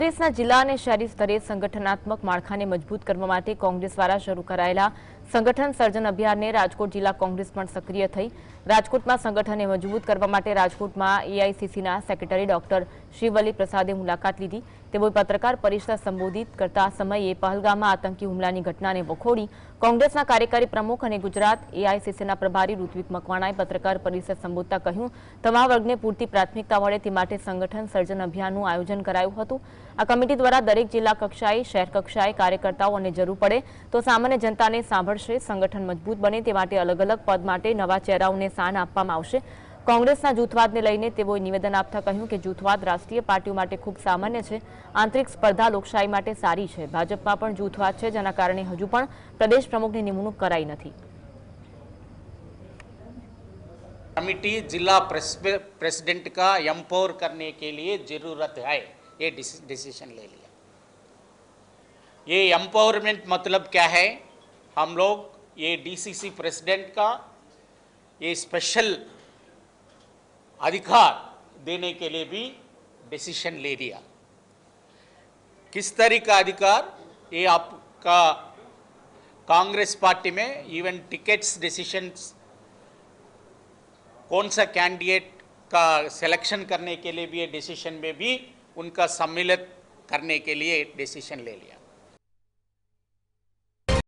કોંગ્રેસના જિલ્લા અને શહેરી સ્તરે સંગઠનાત્મક માળખાને મજબૂત કરવા માટે કોંગ્રેસ દ્વારા શરૂ કરાયેલા સંગઠન સર્જન અભિયાનને રાજકોટ જિલ્લા કોંગ્રેસ પણ સક્રિય થઈ રાજકોટમાં સંગઠનને મજબૂત કરવા માટે રાજકોટમાં એઆઈસીસીના સેક્રેટરી ડોક્ટર શિવવલ્લી પ્રસાદે મુલાકાત લીધી। તેઓએ પત્રકાર પરિષદ સંબોધિત કરતા સમયે પહલગામમાં આતંકી હુમલાની ઘટનાને વખોડી કોંગ્રેસના કાર્યકારી પ્રમુખ અને ગુજરાત એઆઈસીસીના પ્રભારી ઋત્વિક મકવાણાએ પત્રકાર પરિષદ સંબોધતા કહ્યું, તમામ વર્ગને પૂરતી પ્રાથમિકતા મળે તે માટે સંગઠન સર્જન અભિયાનનું આયોજન કરાયું હતું। આ કમિટી દ્વારા દરેક જિલ્લા કક્ષાએ શહેર કક્ષાએ કાર્યકર્તાઓને જરૂર પડે તો સામાન્ય જનતાને સાંભળશે। સંગઠન મજબૂત બને તે માટે અલગ અલગ પદ માટે નવા ચહેરાઓને સ્થાન આપવામાં આવશે। કોંગ્રેસના જૂથવાદને લઈને તેઓએ નિવેદન આપતા કહ્યું કે જૂથવાદ રાષ્ટ્રીય પાર્ટીઓ માટે ખૂબ સામાન્ય છે। આંતરિક સ્પર્ધા લોકશાહી માટે સારી છે। ભાજપમાં પણ જૂથવાદ છે, જેના કારણે હજુ પણ પ્રદેશ પ્રમુખની નિમણૂક કરાઈ નથી। कमिटी जिला प्रेसिडेंट का एम्पावर करने के लिए ज़रूरत है, ये डिसीजन ले लिया। ये एम्पावरमेंट मतलब क्या है, हम लोग ये डीसीसी प्रेसिडेंट का ये स्पेशल अधिकार देने के लिए भी डिसीजन ले लिया। किस तरह का अधिकार, ये आपका कांग्रेस पार्टी में इवन टिकट्स डिसीजंस कौन सा कैंडिडेट का सिलेक्शन करने के लिए भी ये डिसीजन में भी उनका सम्मिलित करने के लिए डिसीजन ले लिया।